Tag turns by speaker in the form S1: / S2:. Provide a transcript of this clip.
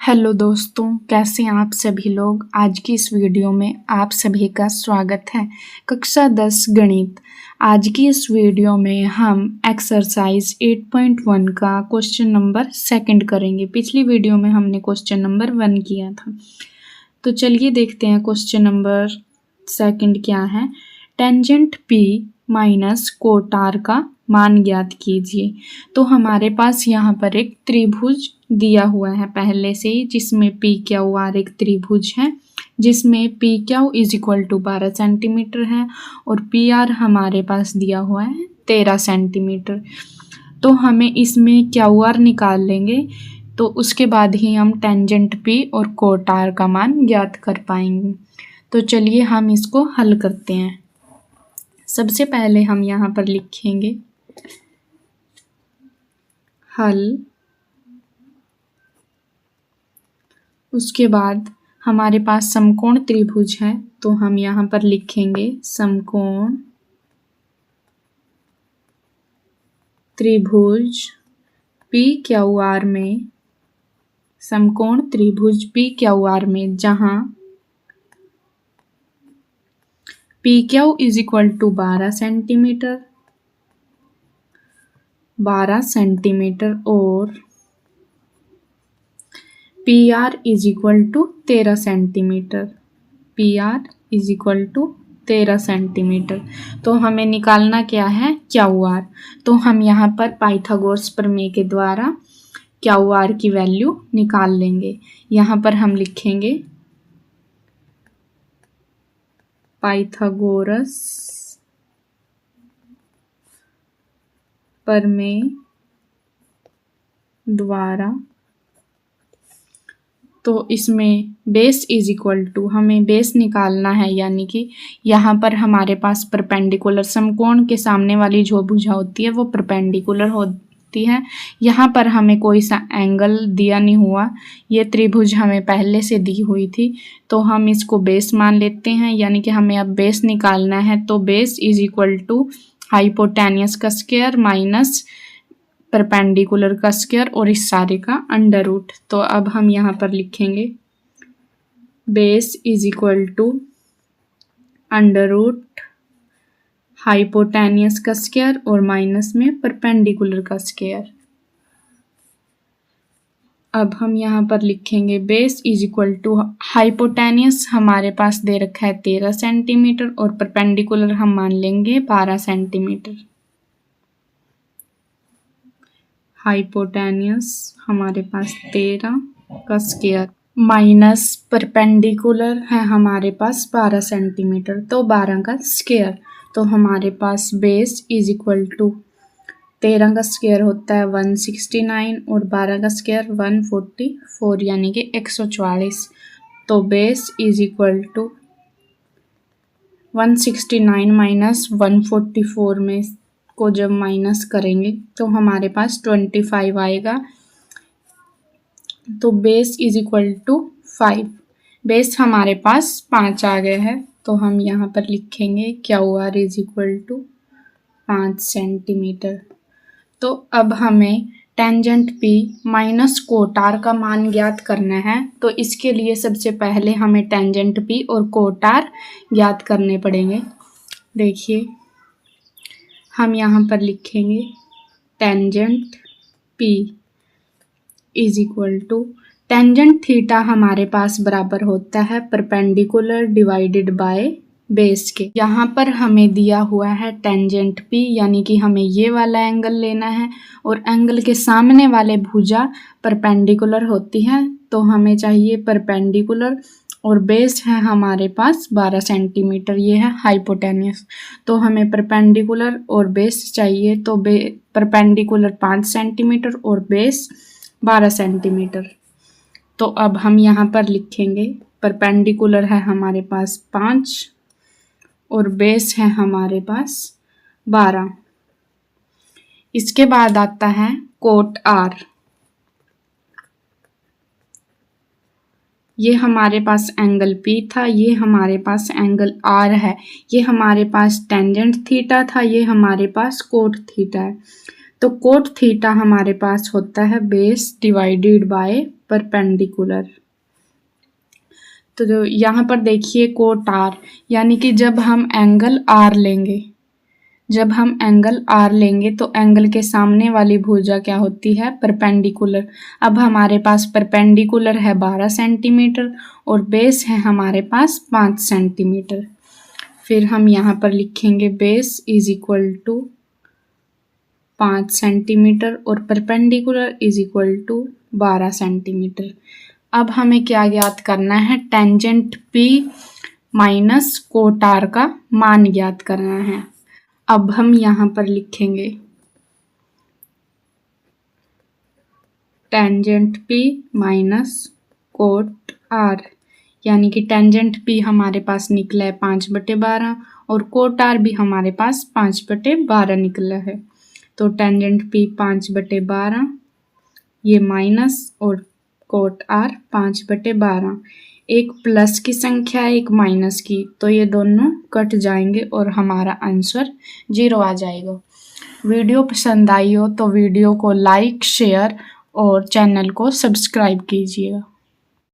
S1: Hello दोस्तों, कैसे हैं आप सभी लोग। आज की इस वीडियो में आप सभी का स्वागत है। कक्षा 10 गणित। आज की इस वीडियो में हम एक्सरसाइज 8.1 का क्वेश्चन नंबर 2 करेंगे। पिछली वीडियो में हमने क्वेश्चन नंबर 1 किया था। तो चलिए देखते हैं क्वेश्चन नंबर 2 क्या है। Tangent P minus cot R का मान ज्ञात कीजिए। तो हमारे पास यहाँ पर एक त्रिभुज दिया हुआ है पहले से ही, जिसमें पी क्यू आर एक त्रिभुज है, जिसमें P Q is equal to 12 centimeter है और पी आर हमारे पास दिया हुआ है 13 सेंटीमीटर। तो हमें इसमें क्यू आर निकाल लेंगे, तो उसके बाद ही हम टेंजेंट पी और कोट आर का मान ज्ञात कर पाएंगे। तो चलिए हम इसको हल करते हैं। सबसे पहले हम यहाँ पर लिखेंगे हल। उसके बाद हमारे पास समकोण त्रिभुज है, तो हम यहाँ पर लिखेंगे समकोण त्रिभुज पी क्यू आर में, समकोण त्रिभुज पी क्यू आर में जहाँ P Q is equal to 12 centimetre और P R is equal to 13 centimetre. P R is equal to 13 centimetre. तो हमें निकालना क्या है, क्यू आर। तो हम यहाँ पर पाइथागोरस प्रमेय के द्वारा क्यू आर की वैल्यू निकाल लेंगे। यहाँ पर हम लिखेंगे पाइथागोरस प्रमेय द्वारा। तो इसमें बेस इज इक्वल टू, हमें बेस निकालना है, यानी कि यहाँ पर हमारे पास परपेंडिकुलर, समकोण के सामने वाली जो भुजा होती है वो परपेंडिकुलर होती है। यहाँ पर हमें कोई सा एंगल दिया नहीं हुआ, ये त्रिभुज हमें पहले से दी हुई थी, तो हम इसको बेस मान लेते हैं। यानी कि हमें अब बेस निकालना है, तो base is equal to hypotenuse का स्क्वायर माइनस परपेंडिकुलर का स्क्वायर और इस सारे का अंडर रूट। तो अब हम यहाँ पर लिखेंगे base is equal to under root hypotenuse का स्क्वायर और माइनस में परपेंडिकुलर का स्क्वायर। अब हम यहाँ पर लिखेंगे base is equal to hypotenuse हमारे पास दे रखा है 13 सेंटीमीटर और परपेंडिकुलर हम मान लेंगे 12 सेंटीमीटर। हाइपोटेन्यूस हमारे पास 13 का स्क्वायर माइनस परपेंडिकुलर है हमारे पास 12 सेंटीमीटर, तो 12 का स्क्वायर। तो हमारे पास बेस इज इक्वल टू 13 का स्क्वायर होता है 169 और 12 का स्क्वायर 144, यानी कि 144। तो base is equal to 169 minus 144 में को जब माइनस करेंगे तो हमारे पास 25 आएगा। तो base is equal to 5। Base हमारे पास 5 आ गया है, तो हम यहाँ पर लिखेंगे Q R is equal to 5 centimeter. तो अब हमें tangent P minus cot R का मान ज्ञात करना है। तो इसके लिए सबसे पहले हमें टेंजेंट पी और कोट आर ज्ञात करने पड़ेंगे। देखिए हम यहाँ पर लिखेंगे tangent P is equal to tangent theta हमारे पास बराबर होता है परपेंडिकुलर डिवाइडेड बाय बेस के। यहाँ पर हमें दिया हुआ है टेंजेंट पी, यानी कि हमें ये वाला एंगल लेना है और एंगल के सामने वाले भुजा परपेंडिकुलर होती है, तो हमें चाहिए परपेंडिकुलर और बेस है हमारे पास 12 सेंटीमीटर, ये है हाइपोटेन्यूस। तो हमें परपेंडिकुलर और बेस चाहिए, तो परपेंडिकुलर 5 सेंटीमीटर और बेस 12 सेंटीमीटर। तो अब हम यहाँ पर लिखेंगे परपेंडिकुलर है हमारे पास 5 और बेस है हमारे पास 12। इसके बाद आता है कोट आर। ये हमारे पास एंगल P था, ये हमारे पास एंगल R है, ये हमारे पास टेंजेंट थीटा था, ये हमारे पास कोट थीटा है। तो कोट थीटा हमारे पास होता है बेस डिवाइडेड बाय परपेंडिकुलर। तो जो यहाँ पर देखिए कोट आर, यानी कि जब हम एंगल आर लेंगे, तो एंगल के सामने वाली भुजा क्या होती है? परपेंडिकुलर। अब हमारे पास परपेंडिकुलर है 12 सेंटीमीटर और बेस है हमारे पास 5 सेंटीमीटर। फिर हम यहाँ पर लिखेंगे base is equal to 5 centimetre और perpendicular is equal to 12 centimetre. अब हमें क्या ज्ञात करना है? Tangent P minus cot R का मान ज्ञात करना है। अब हम यहाँ पर लिखेंगे tangent P minus cot R, यानी कि टेंजेंट पी हमारे पास निकला है 5/12 और कोट आर भी हमारे पास 5/12 निकला है। तो टेंजेंट पी 5/12, ये माइनस और कोट आर 5/12। एक प्लस की संख्या है, एक माइनस की, तो ये दोनों कट जाएंगे और हमारा आंसर 0 आ जाएगा। वीडियो पसंद आई हो तो वीडियो को लाइक, शेयर और चैनल को सब्सक्राइब कीजिएगा।